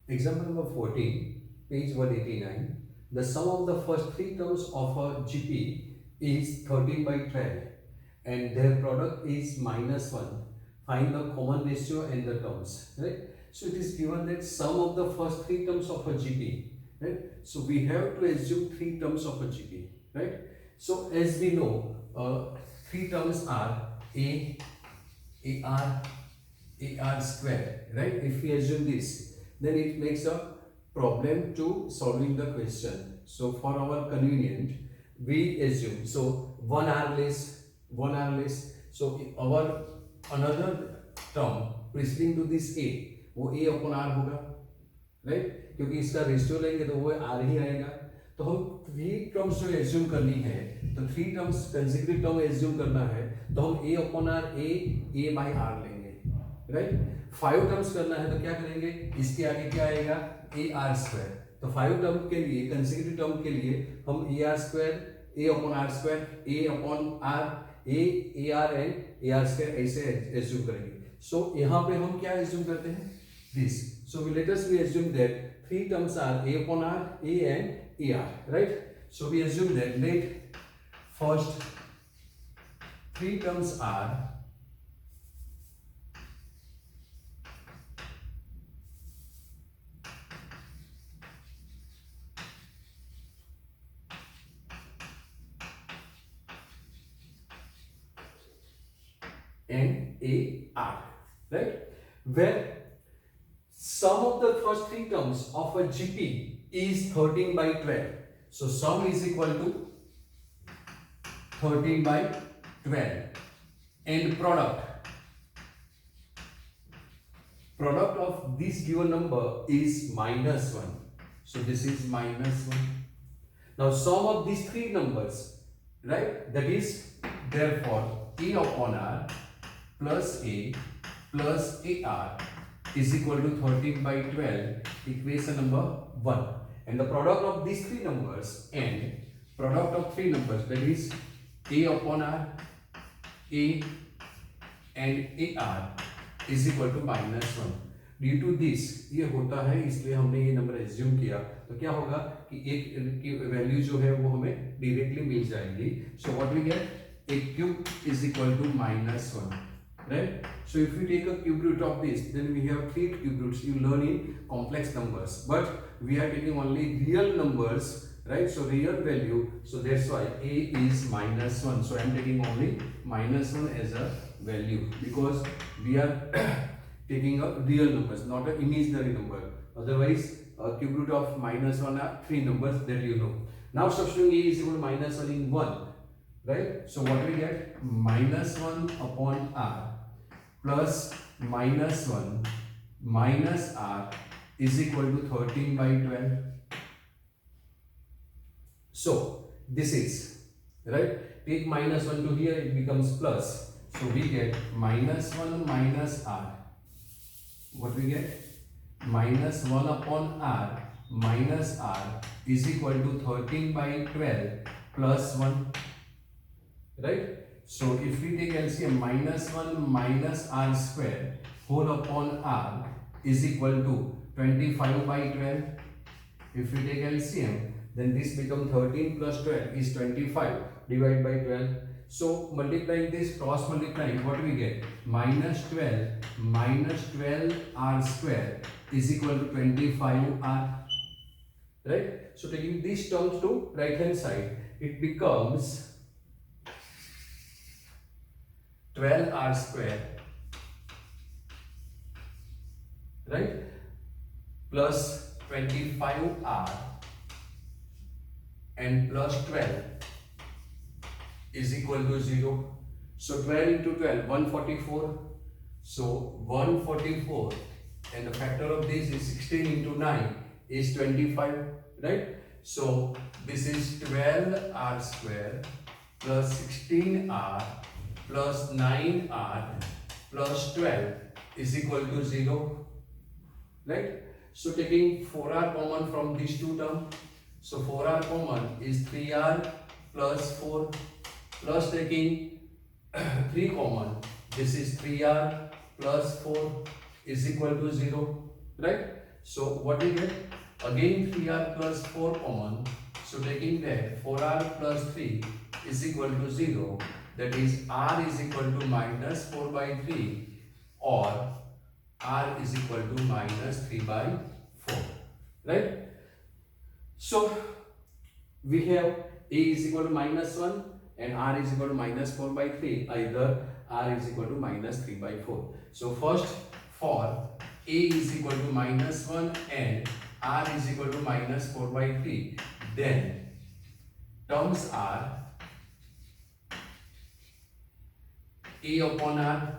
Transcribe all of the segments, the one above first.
Example number 14, page 189. The sum of the first three terms of a GP is 13 by 12 and their product is -1. Find the common ratio and the terms, right? So it is given that sum of the first three terms of a GP, right? So we have to assume three terms of a GP, right? So as we know, three terms are A, AR, AR square, right? If we assume this, then it makes a problem to solving the question. So for our convenient, we assume, so 1 R less, 1 R less. So our another term preceding to this A, वो A upon R होगा, right? क्योंकि इसका ratio लेंगे तो वो R ही आएगा. तो हम थ्री टर्म्स जो एज्यूम करनी है, तो three terms consecutive term assume करना है, तो हम A upon R A by R लेंगे, राइट? फाइव टर्म्स करना है तो क्या करेंगे, इसके आगे क्या आएगा, ए आर स्क्वायर. तो फाइव टर्म के लिए, कंसेक्यूटिव टर्म के लिए हम A R square, A upon R square, A upon R, A R and A R square ऐसे एज्यूम करेंगे. सो यहाँ पे हम क्या एज्यूम करते हैं, this. So let us we assume that three terms are A upon R, A and A R, right? So we assume that let first three terms are and AR, right? Where sum of the first three terms of a GP is 13 by 12. So sum is equal to 13 by 12 and product of this given number is -1. So this is -1. Now sum of these three numbers, right? That is therefore A upon R plus A plus AR is equal to 13 by 12, equation number 1. And the product of these three numbers and product of three numbers, that is A upon R, A and AR is equal to -1. Due to this ये होता है, इसलिए हमने ये number assume किया. तो क्या होगा कि एक की वैल्यू जो है वो हमें डायरेक्टली मिल जाएगी. So what we get, a cube is equal to -1, right? So if you take a cube root of this, then we have three cube roots. You learn in complex numbers, but we are taking only real numbers, right? So real value, so that's why a is -1. So I am taking only -1 as a value because we are taking a real numbers, not an imaginary number. Otherwise cube root of -1 are three numbers that you know. Now substituting a is equal to -1 in 1, right? So what we get, -1 upon R plus -1 minus R is equal to 13 by 12. So this is, right? Take -1 to here, it becomes plus. So we get -1 minus R. What we get? -1 upon R minus R is equal to 13 by 12 plus 1. Right? So if we take LCM, -1 minus R square whole upon R is equal to 25 by 12. If we take LCM, then this becomes 13 plus 12 is 25 divided by 12. So multiplying this, cross multiplying, what we get? -12 minus 12 R square is equal to 25 R. Right? So taking these terms to right hand side, it becomes 12 R square, right, plus 25 R and plus 12 is equal to 0. So 12 into 12, 144. So 144 and the factor of this is 16 into 9 is 25, right? So this is 12 R square plus 16 R plus 9R plus 12 is equal to 0, right? So taking 4R common from these two terms, so 4R common is 3R plus 4 plus taking 3 common, this is 3R plus 4 is equal to 0, right? So what we get? Again 3r plus 4 common. So taking that 4r plus 3 is equal to 0. That is r is equal to minus 4 by 3 or r is equal to minus 3 by 4. Right? So we have a is equal to minus 1 and r is equal to minus 4 by 3. Either r is equal to minus 3 by 4. So first, for a is equal to minus 1 and r is equal to minus 4 by 3, then terms are a upon r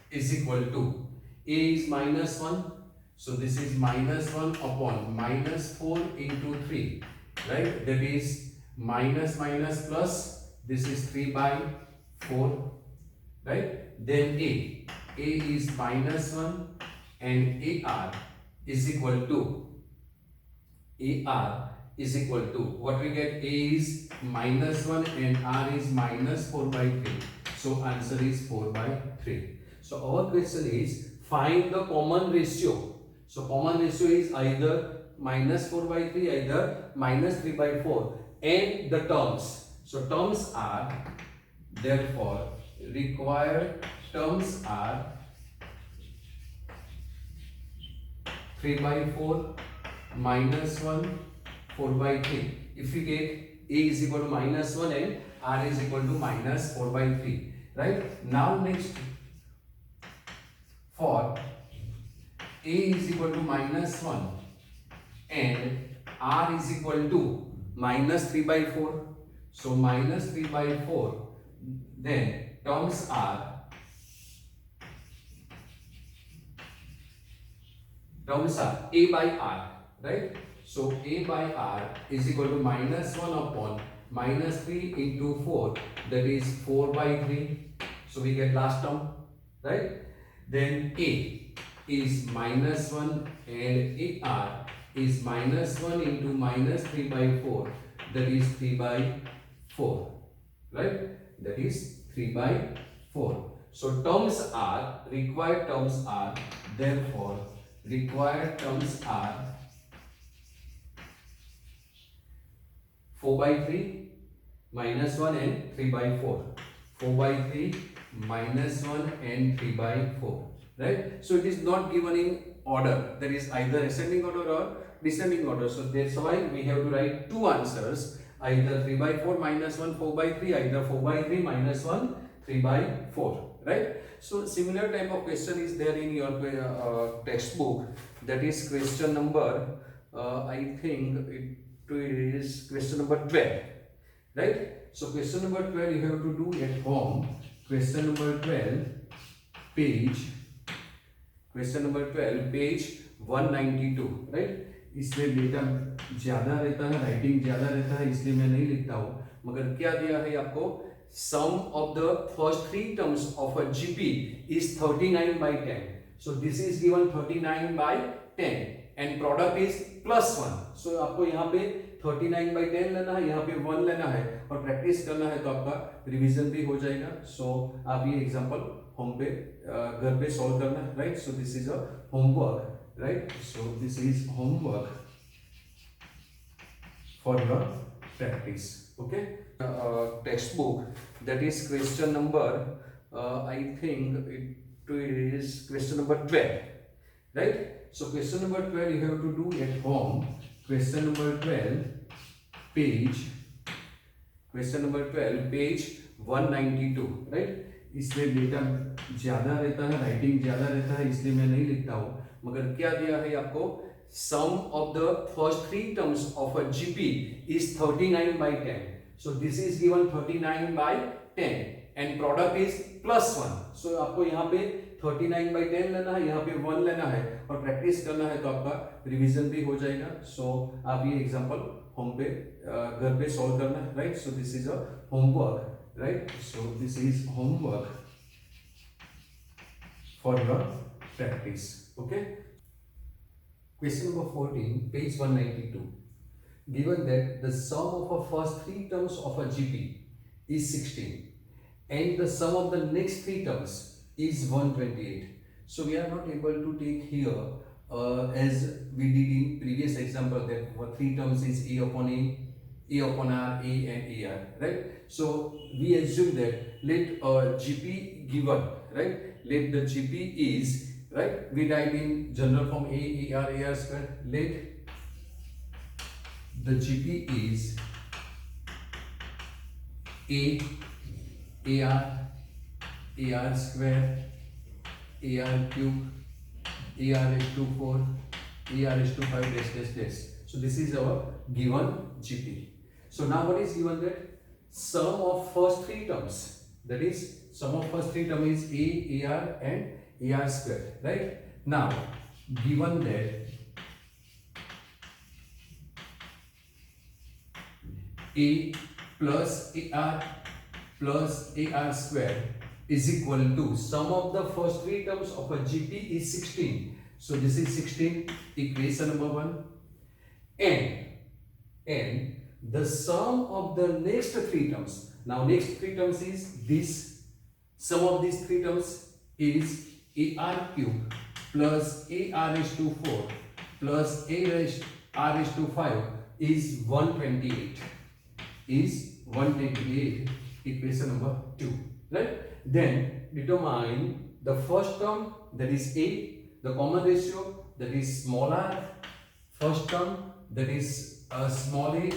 is equal to a is minus 1, so this is minus 1 upon minus 4 into 3, right? That is minus minus plus, this is 3 by 4, right? Then a is minus 1 and ar is equal to what we get? A is minus 1 and r is minus 4 by 3. So answer is 4 by 3. So our question is find the common ratio. So common ratio is either minus 4 by 3, either minus 3 by 4, and the terms. So terms are, therefore required terms are 3 by 4 minus 1 4 by 3. If we get a is equal to minus 1 and r is equal to minus 4 by 3, right? Now next, for a is equal to minus 1 and r is equal to minus 3 by 4, so minus 3 by 4, then terms are a by r, right? So a by r is equal to minus 1 upon minus 3 into 4, that is 4 by 3. So we get last term, right? Then a is minus 1 and ar is minus 1 into minus 3 by 4, that is 3 by 4, right? That is 3 by 4. So terms are, required terms are, therefore required terms are 4 by 3 minus 1 and 3 by 4. 4 by 3 minus 1 and 3 by 4, right? So it is not given in order, that is either ascending order or descending order. So that's why we have to write two answers, either 3 by 4 minus 1 4 by 3, either 4 by 3 minus 1 3 by 4, right? So similar type of question is there in your textbook, that is question number I think it is question number 12, right? So question number 12 you have to do at home. Question number 12 page 192, right? इसमें data ज़्यादा रहता है, writing ज़्यादा रहता है, इसलिए मैं नहीं लिखता हूँ, मगर क्या दिया है आपको? Sum of the first three terms of a GP is 39 by 10. So this is given 39 by 10 and product is plus 1. So आपको यहाँ पे 39 by 10 लेना है, यहाँ पे 1 लेना है और प्रैक्टिस करना है, तो आपका रिवीजन भी हो जाएगा. सो आप ये एग्जांपल होम पे घर पे सॉल्व करना है, right? So this is a homework, right? So this is homework for your practice, okay? Textbook, that is question number I think it is question number 12, right? So question number 12 you have to do at home. Question number 12 page 192, right? इसमें data ज़्यादा रहता है, writing ज़्यादा रहता है, इसलिए मैं नहीं लिखता हूँ, मगर क्या दिया है आपको? Sum of the first three terms of a GP is 39 by 10. So this is given 39 by 10 and product is plus 1. So आपको यहाँ पे 39 by 10 लेना है, यहाँ पे 1 लेना है और प्रैक्टिस करना है, तो आपका रिवीजन भी हो जाएगा. सो आप ये एग्जांपल होम पे घर पे सॉल्व करना है, right? So this is a homework, right? So this is homework for your practice, okay? Question number 14, page 192. Given that the sum of the first three terms of a GP is 16 and the sum of the next three terms is 128. So we are not able to take here as we did in previous example, that what three terms is A upon A upon R, A and AR, right? So we assume that let GP given, right? Let the GP is, right? We write in general form A, AR, AR square. Let the GP is A, AR, AR square, AR cube, AR is to 4, AR is to 5 dash dash dash. So this is our given GP. So now what is given that? Sum of first three terms. That is sum of first three terms is A, AR and AR square. Right? Now given that A plus AR plus AR square is equal to sum of the first three terms of a GP is 16. So this is 16, equation number 1. And the sum of the next three terms. Now next three terms is this. Sum of these three terms is AR cube plus AR is to 4 plus AR is to 5 is 128. Is 128, equation number 2. Right? Then determine the first term, that is A, the common ratio, that is small r, first term, that is small a,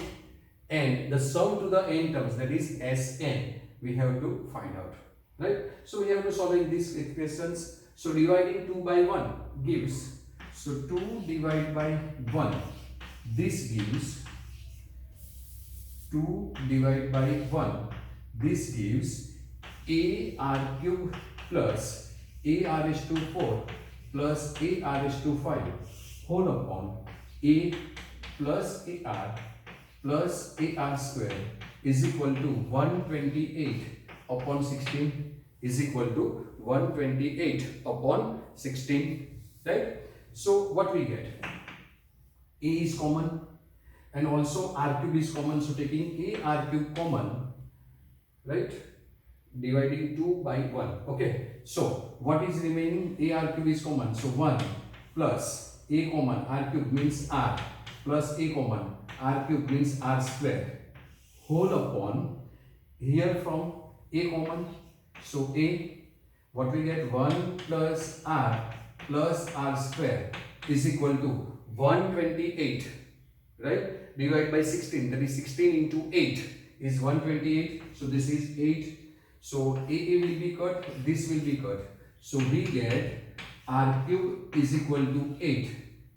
and the sum to the n terms, that is Sn, we have to find out. Right? So we have to solve these equations. So dividing 2 by 1 gives, so 2 divided by 1, this gives 2 divided by 1, this gives AR cube plus AR is to 4 plus AR is to 5 whole upon A plus AR plus AR square is equal to 128 upon 16 is equal to 128 upon 16. Right? So what we get? A is common and also R cube is common. So taking AR cube common, right? Dividing 2 by 1. Okay. So what is remaining? AR cube is common. So 1 plus A common, R cube means R, plus A common, R cube means R square, whole upon, here from A common. So A, what we get? 1 plus R square is equal to 128. Right? Divide by 16, that is 16 into 8 is 128. So this is 8. So AA will be cut, this will be cut. So we get R cube is equal to 8.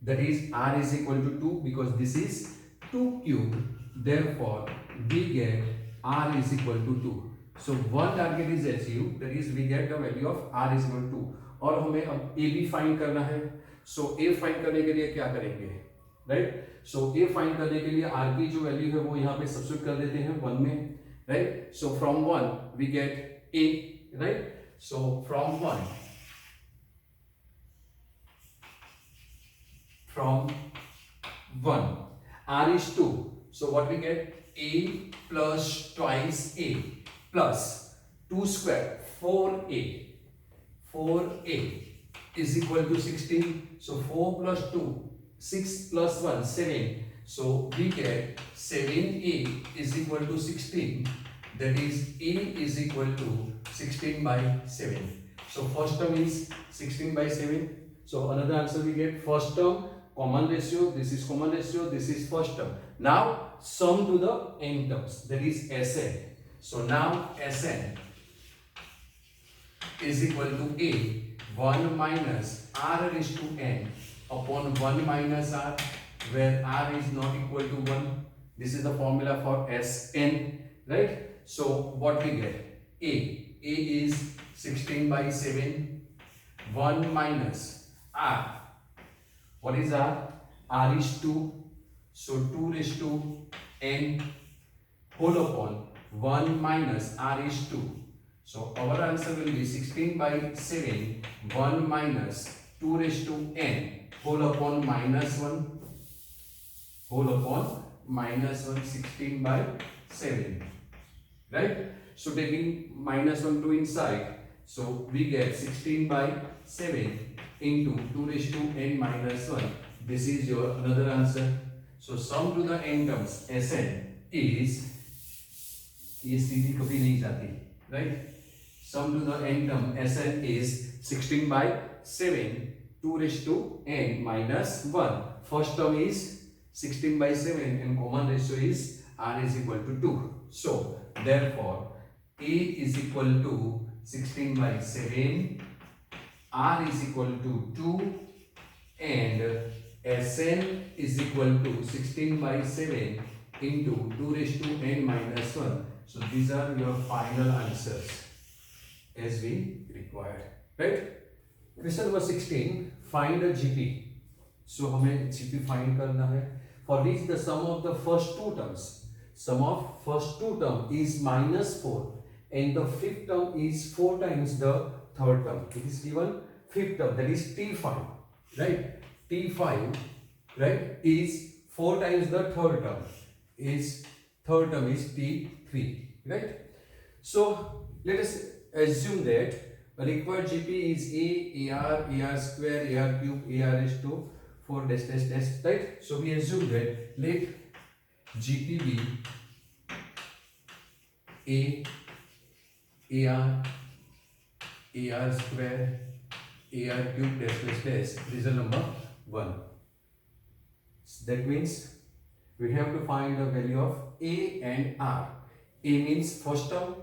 That is R is equal to 2 because this is 2 cube. Therefore we get R is equal to 2. So one target is achieved, that is we get the value of R is equal to 2. और हमें अब A भी find करना है. So A find करने के लिए क्या करेंगे? राइट? सो A फाइंड करने के लिए R की जो वैल्यू है वो यहाँ पे सब्स्टिट्यूट कर देते हैं 1 में. Right? So from 1 we get A. Right? So from 1 R is 2. So what we get? A plus twice A plus 2 square 4A. 4A is equal to 16. So 4 plus 2, 6 plus 1, 7. So we get 7A is equal to 16. That is A is equal to 16 by 7. So first term is 16 by 7. So another answer we get, first term common ratio, this is common ratio, this is first term. Now sum to the n terms, that is Sn. So now Sn is equal to A 1 minus R raised to n upon 1 minus R, where R is not equal to 1. This is the formula for Sn, right? So what we get? A is 16 by 7, 1 minus R. What is R? R is 2. So 2 raised to n whole upon 1 minus R is 2. So our answer will be 16 by 7, 1 minus 2 raised to n whole upon minus 1. Whole upon minus 1, 16 by 7. Right? So taking minus 1 to inside. So we get 16 by 7 into 2 raised to n minus 1. This is your another answer. So sum to the n terms Sn is, ये सीधी कभी नहीं जाती, right? Sum to the n term Sn is 16 by 7, 2 raised to n minus 1. First term is 16 by 7 and common ratio is r is equal to 2. So therefore a is equal to 16 by 7, r is equal to 2 and Sn is equal to 16 by 7 into 2 raised to n minus 1. So these are your final answers as we required, right? Question number 16, find a GP. So हमें GP find करना है. For which the sum of the first two terms, sum of first two term is minus 4 and the fifth term is 4 times the third term. It is given fifth term, that is T5, right? T5, right, is 4 times the third term. Third term is T3, right? So let us assume that required GP is AR square, AR cube, AR raised to 4 dash dash dash, right? So we assume that let GP be AR square, AR cube dash dash dash. Result number 1. That means we have to find the value of A and R. A means first term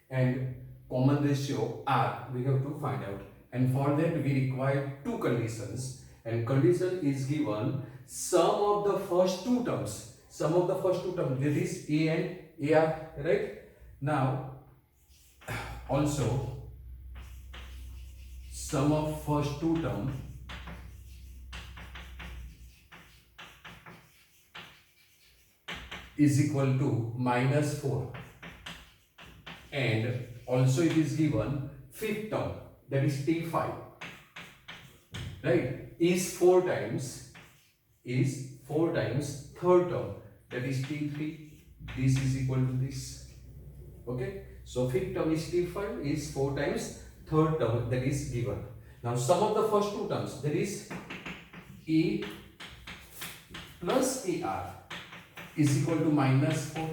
and common ratio R we have to find out, and for that we require two conditions, and condition is given sum of the first two terms. Sum of the first two terms, that is A and AR, right? Now also sum of first two term is equal to minus 4, and also it is given fifth term, that is T5, right, is 4 times third term, that is T3. This is equal to this. Okay, so fifth term is T5 is 4 times third term, that is given. Now sum of the first two terms, that is A plus AR is equal to minus 4.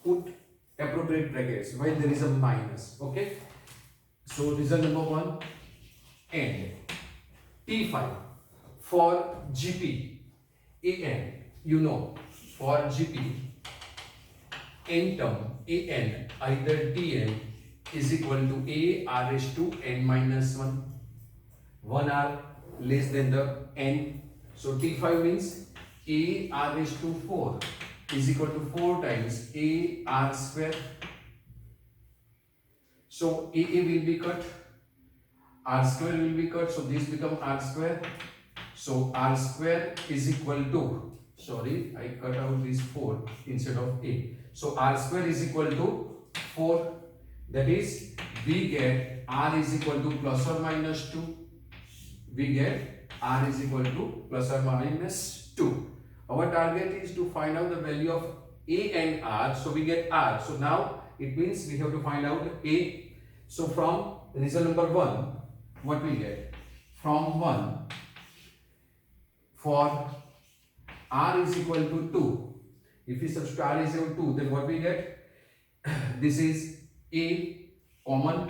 Put appropriate brackets while there is a minus. Okay, so result number 1, and T5 for GP AN, you know, for GP n term AN, either Tn is equal to A r raised to n minus 1, 1 r less than the n. So T5 means A r raised to 4 is equal to 4 times A r square. So A will be cut, r square will be cut, so this become r square. So r square is equal to, sorry, I cut out this 4 instead of A. So r square is equal to 4. That is, we get r is equal to plus or minus 2. We get r is equal to plus or minus 2. Our target is to find out the value of A and R. So we get R. So now it means we have to find out A. So from result number 1, what we get? From 1, for R is equal to 2. If we substitute R is equal to 2, then what we get? This is A common,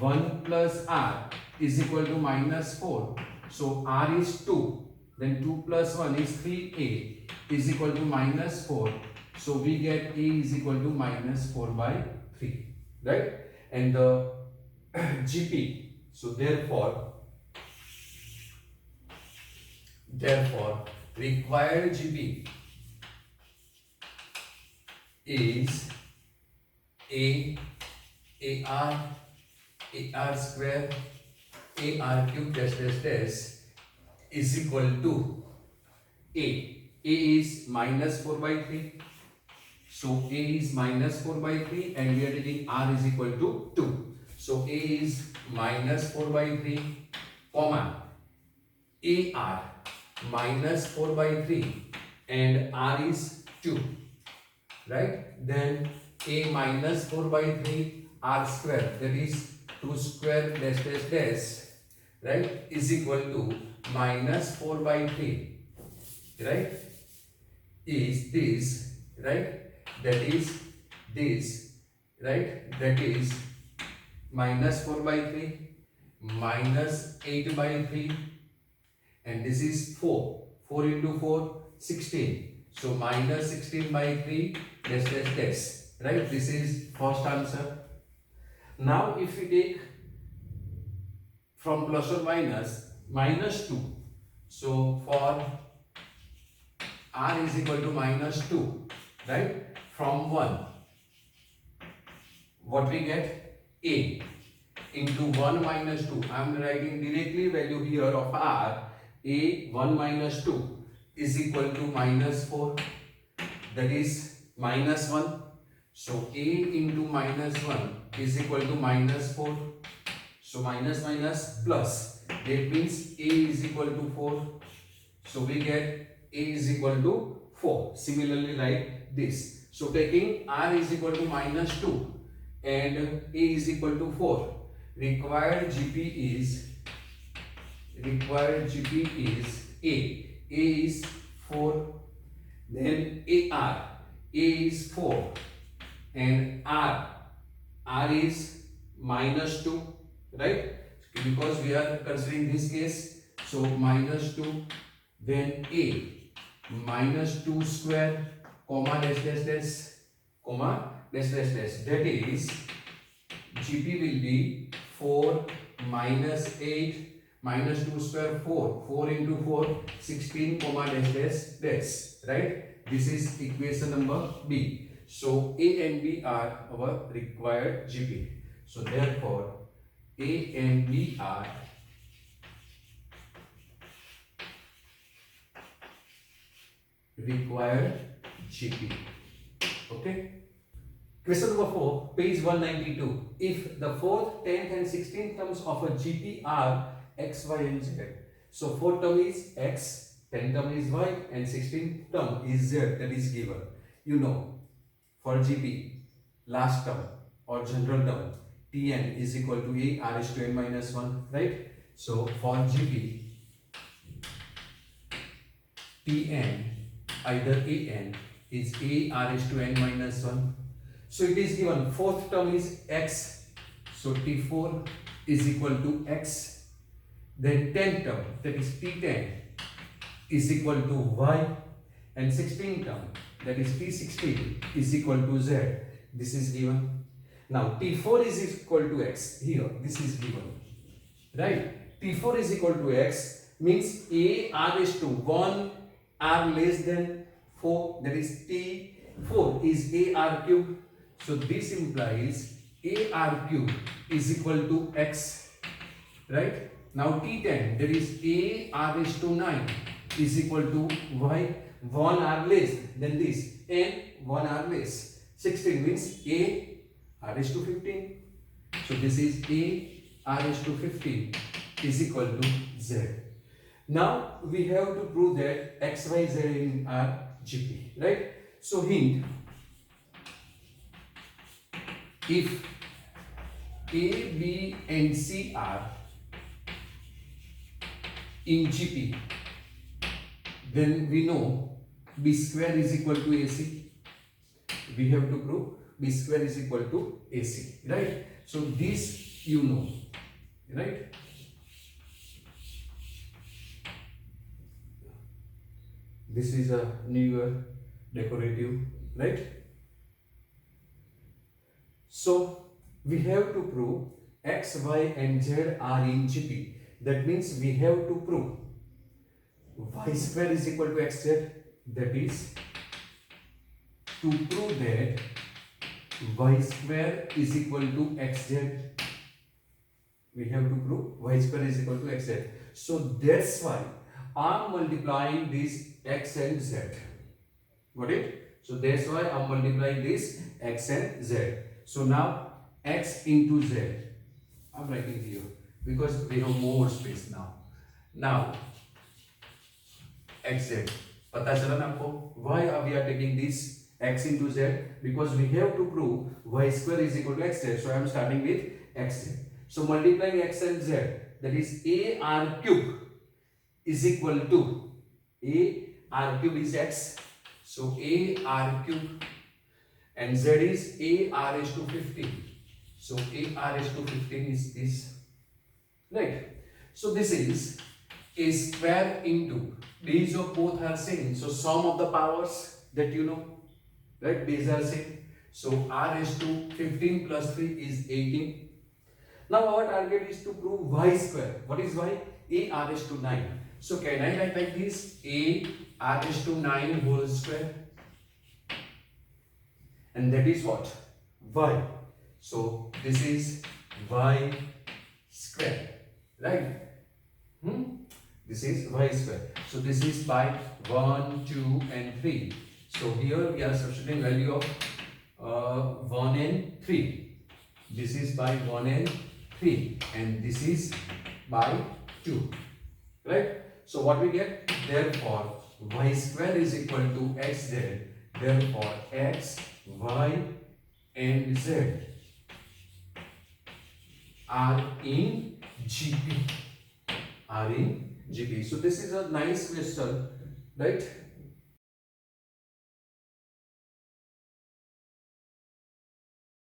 1 plus R is equal to minus 4. So R is 2. Then 2 plus 1 is 3A is equal to minus 4. So we get A is equal to minus 4 by 3. Right? And the GP. So therefore required GP is AR square, AR cube dash dash dash is equal to A. A is minus 4 by 3. So A is minus 4 by 3 and we are taking R is equal to 2. So A is minus 4 by 3, comma, AR minus 4 by 3 and R is 2. Right? Then A minus 4 by 3 R square, that is 2 square dash dash dash, right, is equal to minus 4 by 3, right, is this, right, that is this, right, that is minus 4 by 3 minus 8 by 3, and this is 4 into 4 16, so minus 16 by 3 dash, right, this is first answer. Now if we take from plus or minus 2, so for r is equal to minus 2, right, from 1 what we get, a into 1 minus 2, I am writing directly value here of r, a 1 minus 2 is equal to minus 4, that is minus 1, so a into minus 1 is equal to minus 4, so minus minus plus, that means a is equal to 4, so we get a is equal to 4. Similarly write this, so taking r is equal to minus 2 and a is equal to 4, required GP is a is 4, then a is 4, and r is minus 2, right, because we are considering this case, so minus 2, then a minus 2 square comma comma dash, that is GP will be 4 minus 8 minus 2 square 4 into 4 16 comma dash, right, this is equation number B. So A and B are our required GP, so therefore A and B are required GP. Okay. Question number 4, page 192. If the 4th, 10th and 16th terms of a GP are x, y and z. So 4th term is x, 10th term is y and 16th term is z, that is given. You know, for GP, last term or general term, Tn is equal to a r is to n minus 1, right? So for GP, Tn either an is a r is to n minus 1. So it is given 4th term is x, so T4 is equal to x. Then 10th term, that is T10 is equal to y, and 16th term, that is T16 is equal to z. This is given. Now T4 is equal to x, here this is given, right? T4 is equal to x means a r is to 1 r less than 4, that is T4 is a r cube. So this implies a r cube is equal to x, right? Now T10, that is a r is to 9 is equal to y, 1 r less than this, and 1 r less. 16 means a r is to 15. So this is a r is to 15 is equal to z. Now we have to prove that x, y, z are GP, right? So hint, if A, B and C are in GP, then we know B square is equal to AC. We have to prove B square is equal to AC, right? So this you know, right? This is a newer decorative, right? So we have to prove x, y and z are in GP. That means we have to prove y square is equal to xz. That is, to prove that y square is equal to xz, we have to prove y square is equal to xz. So that's why I'm multiplying this x and z. Got it? So that's why I'm multiplying this x and z. So now x into z, I'm writing here because we have more space now. Now xz, पता चला ना आपको? Why we are taking this x into z? Because we have to prove y square is equal to xz. So I am starting with xz. So multiplying x and z, that is a r cube is equal to a r cube is x, so a r cube, and z is a r is to 15, so a r is to 15 is this, right? So this is a square into, these of both are same, so sum of the powers that you know, right? These are same, so r is to 15 plus 3 is 18. Now our target is to prove y square. What is y? A r is to 9. So can I write like this? A r is to 9 whole square. And that is what? Y. So this is y square. Right? This is y square. So this is by 1, 2 and 3. So here we are substituting value of 1 and 3. This is by 1 and 3 and this is by 2, right? So what we get? Therefore y square is equal to xz. Therefore x, y and z are in GP. So this is a nice question, right?